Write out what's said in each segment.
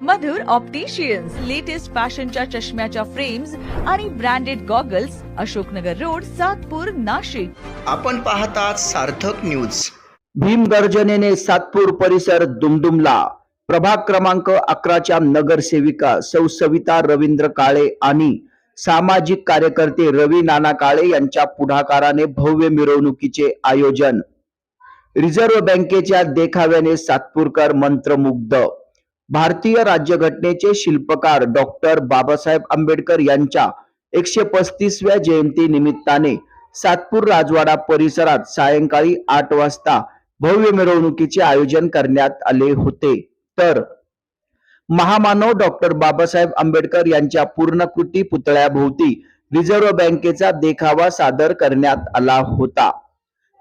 मधुर opticians latest फॅशनच्या चष्म्याच्या frames आणि branded goggles, Ashoknagar road, Satpur, Nashik. आपण पाहतात सार्थक न्यूज. भीमगर्जनेने सातपूर परिसर दुमदुमला. प्रभाग क्रमांक 11च्या नगरसेविका सौ सविता रवींद्र काळे आणि सामाजिक कार्यकर्ते रवी नाना काळे यांच्या पुढाकाराने भव्य मिरवणुकीचे आयोजन. रिझर्व्ह बँकेच्या देखाव्याने सातपूरकर मंत्रमुग्ध. भारतीय राज्यघटनेचे शिल्पकार डॉक्टर बाबासाहेब आंबेडकर यांच्या 135व्या जयंती निमित्ताने सातपूर राजवाडा परिसरात सायंकाळी 8 वाजता भव्य मिरवणुकीचे आयोजन करण्यात आले होते. तर महामानव डॉक्टर बाबासाहेब आंबेडकर यांच्या पूर्णकृती पुतळ्याभोवती रिझर्व्ह बँकेचा देखावा सादर करण्यात आला होता.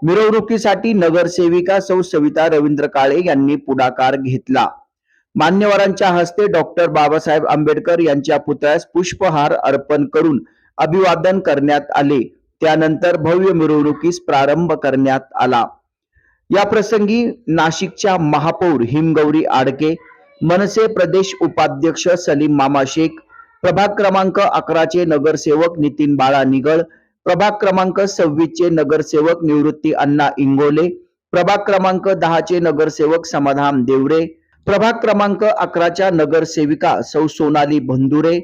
मिरवणुकीसाठी नगरसेविका सौ सविता रवींद्र काळे यांनी पुढाकार घेतला. मान्यवरांच्या हस्ते डॉक्टर बाबासाहेब आंबेडकर यांच्या पुतळ्यास पुष्पहार अर्पण करून अभिवादन करण्यात आले. त्यानंतर भव्य मिरवणुकीस प्रारंभ करण्यात आला. या प्रसंगी नाशिकच्या महापौर हिमगौरी आडके, मनसे प्रदेश उपाध्यक्ष सलीम मामा शेख, प्रभाग क्रमांक 11चे नगरसेवक नितीन बाळा निगळ, प्रभाग क्रमांक 26चे नगरसेवक निवृत्ती अण्णा इंगोले, प्रभाग क्रमांक 10चे नगरसेवक समाधान देवरे, प्रभाग क्रमांक 11च्या नगरसेविका सौ सोनाली बंधुरे,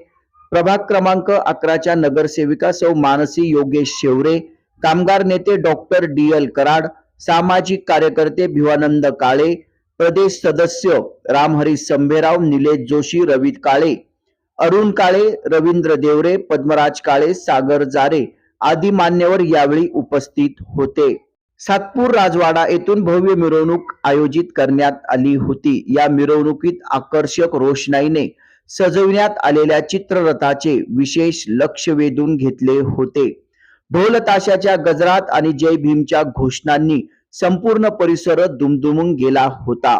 प्रभाग क्रमांक 11च्या नगरसेविका सौ मानसी योगेश शेवरे, कामगार नेते डॉक्टर DL कराड, सामाजिक कार्यकर्ते भिवानंद काळे, प्रदेश सदस्य रामहरी संभेराव, निलेश जोशी, रवी काळे, अरुण काळे, रवींद्र देवरे, पद्मराज काळे, सागर जारे आदी मान्यवर यावेळी उपस्थित होते. सातपूर राजवाडा येथून भव्य मिरवणूक आयोजित करण्यात आली होती. या मिरवणुकीत आकर्षक रोषणाईने सजविण्यात आलेल्या चित्ररथाचे विशेष लक्ष वेधून घेतले होते. ढोल ताशाच्या गजरात आणि जय भीमच्या घोषणांनी संपूर्ण परिसर दुमदुमून गेला होता.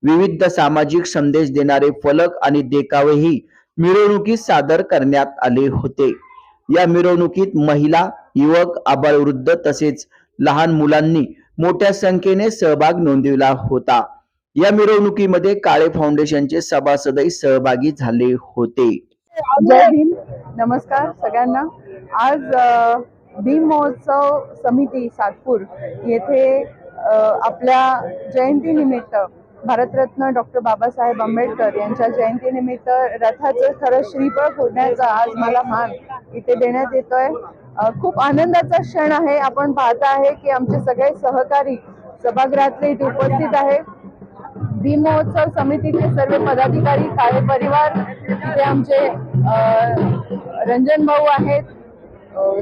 विविध सामाजिक संदेश देणारे फलक आणि देखावेही मिरवणुकीत सादर करण्यात आले होते. या मिरवणुकीत महिला, युवक, आबालवृद्ध तसेच लहान मुलांनी मोठ्या संख्येने सहभाग नोंदविला होता. या मिरवणुकीमध्ये काळे फाउंडेशनचे सभासदही सहभागी झाले होते. जय भीम. नमस्कार सगळ्यांना. आज भीम महोत्सव समिती सातपूर येथे आपल्या जयंतीनिमित्त भारतरत्न डॉक्टर बाबासाहेब आंबेडकर यांच्या जयंतीनिमित्त रथाचं खरं श्रीफळ फोडण्याचा आज मला मान इथे देण्यात येतोय. खूप आनंदाचा क्षण आहे. आपण पाहता आहे की आमचे सगळे सहकारी सभागृहातले इथे उपस्थित आहे. भीम महोत्सव समितीचे सर्व पदाधिकारी, काळे परिवार, इथे आमचे रंजन भाऊ आहेत,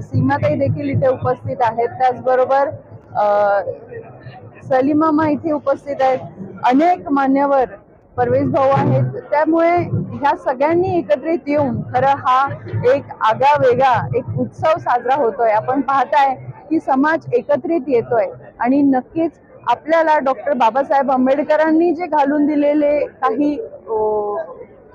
सीमाताई देखील इथे उपस्थित आहेत, त्याचबरोबर सलीम मामा इथे उपस्थित आहेत, अनेक मान्यवर, परवेश भाऊ आहेत. त्यामुळे ह्या सगळ्यांनी एकत्रित येऊन खरं हा एक आगळा वेगळा एक उत्सव साजरा होतोय. आपण पाहताय की समाज एकत्रित येतोय आणि नक्कीच आपल्याला डॉक्टर बाबासाहेब आंबेडकरांनी जे घालून दिलेले काही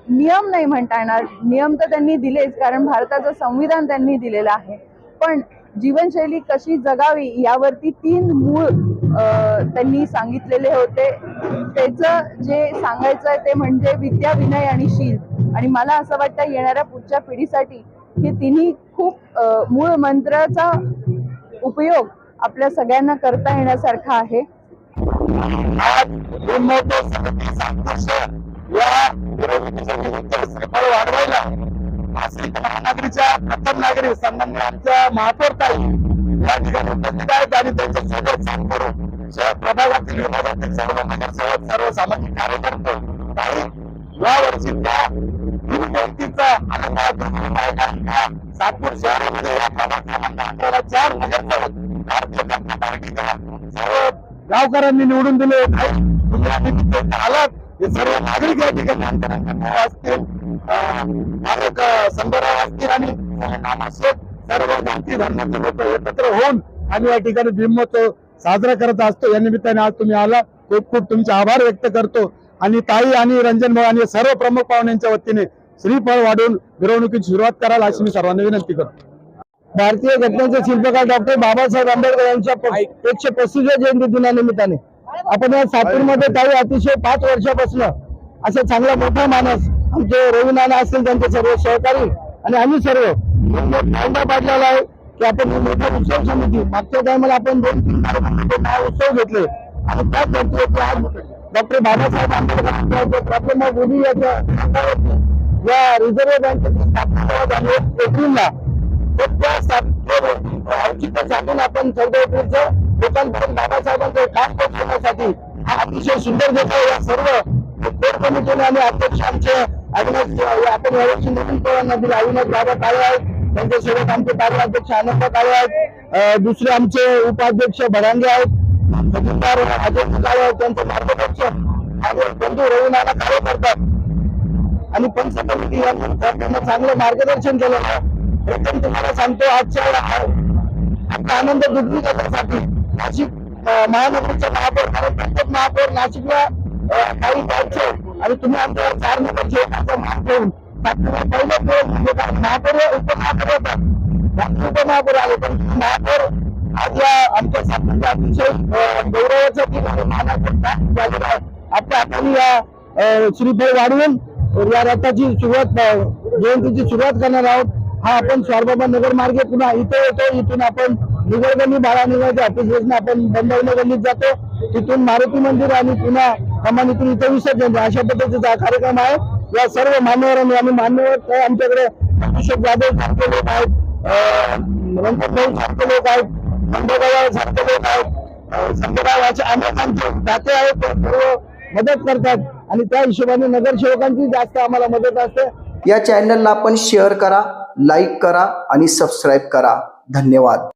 नियम नाही म्हणता येणार, नियम तर त्यांनी दिलेच कारण भारताचं संविधान त्यांनी दिलेलं आहे, पण जीवनशैली कशी जगावी यावरती 3 मूळ त्यांनी सांगितलेले होते. त्याचं जे सांगायचं आहे ते म्हणजे विद्या, विनय आणि शील. आणि मला असं वाटतं येणाऱ्या पुढच्या पिढीसाठी हे तिन्ही खूप मूळ मंत्राचा उपयोग आपल्या सगळ्यांना करता येण्यासारखा आहे. प्रथम नागरिक सन्माननीय आमच्या महापौरताई या ठिकाणी उपस्थित आहेत आणि त्यांच्यासोबत सातपूर प्रभागातील विभागातील सर्व नगरसेवक, सर्व सामाजिक कार्यकर्ते काही या वर्षीच्या जयंतीचा आनंद सातपूर शहरामध्ये या प्रभाग क्रमांक 11 4 नगरसेवक भारतीय जनता पार्टीच्या सर्व गावकऱ्यांनी निवडून दिले. आलात हे सर्व नागरिक या ठिकाणी असतील, संभराव असतील आणि सर्व जाती धर्माचे लोक एकत्र होऊन आम्ही या ठिकाणी भीमोत्सव साजरा करत असतो. या निमित्ताने आज तुम्ही आला, खूप खूप तुमचे आभार व्यक्त करतो. आणि ताई आणि रंजन भाऊ आणि सर्व प्रमुख पाहुण्यांच्या वतीने श्रीफळ वाढून मिरवणुकीची सुरुवात कराल अशी मी सर्वांना विनंती करतो. भारतीय घटनेचे शिल्पकार डॉक्टर बाबासाहेब आंबेडकर यांच्या 135व्या जयंती दिनानिमित्ताने आपण या सातपूरमध्ये ताई अतिशय 5 वर्षापासून असा चांगला मोठा माणूस आमचे रवी नाना असतील त्यांचे सर्व सहकारी आणि आम्ही सर्व फायदा पाडलेला आहे की आपण ही मोठी उत्सव समिती मागच्या टायमाला आपण 2-3 महाउत्सव घेतले आणि त्याच धर्तीवरती आज doctor Babasaheb Ambedkar problem of इंडियाच्या या रिझर्व्ह बँकेची स्थापना झाली एप्रिलला. तर त्या औचित्य साधून आपण 14 एप्रिलचं लोकांपर्यंत बाबासाहेबांचं काम पोहोचवण्यासाठी हा अतिशय सुंदर देखावा या सर्व कोर कमिटीने आणि अध्यक्ष आमचे अविनाश आपण यावर्षी नवीन पवारांना दिले. अविनाश बाबा काळे आहेत, त्यांच्यासोबत आमचे कार्याध्यक्ष आनंद काळे आहेत, दुसरे आमचे उपाध्यक्ष भरांगे आहेत, अजय काळे आहेत, त्यांचं मार्गदर्शन बंधू रवी नाना काळे करतात आणि पंच कमिटी त्यांना चांगलं मार्गदर्शन केलेलं आहे. प्रथम तुम्हाला सांगतो आजच्या आपला आनंद दुग्धी करण्यासाठी नाशिक महानगरीचा महापौर कारण प्रत्येक महापौर नाशिकला काही जायचे आणि तुम्ही आमच्या 4 नंबरचे एकाचा मान ठेवून पहिलं महापौर उपमहापौर होतात, उपमहापौर आले पण महापौर आज या आमच्या सातपूरच्या अतिशय गौरवाचा दिन आणि मानाचा झालेला आहे. आता आपण या श्रीफळ वाढवून या रथाची सुरुवात जयंतीची सुरुवात करणार आहोत. हा आपण स्वारबाबा नगर मार्गे पुन्हा इथे येतो, इथून आपण निगडगल्ली बाळा निघायच्या ऑफिस आपण बंडवणे गल्लीत जातो, तिथून मारुती मंदिर आणि पुन्हा कमानीतून इथे विसर्जन अशा पद्धतीचा हा कार्यक्रम आहे. या सर्व मान्यवरांनी आम्ही मान्यवर आमच्याकडे अभिषेक जाधव सारखे लोक आहेत, रंगभाऊ सारखे लोक आहेत, मंडळगाव सारखे लोक आहेत, संघराव असे अनेक आमचे दाते आहेत, सर्व मदत करतात आणि त्या हिशोबाने नगरसेवकांची जास्त आम्हाला मदत असते. या चॅनलला आपण शेअर करा, लाईक करा आणि सबस्क्राईब करा. धन्यवाद.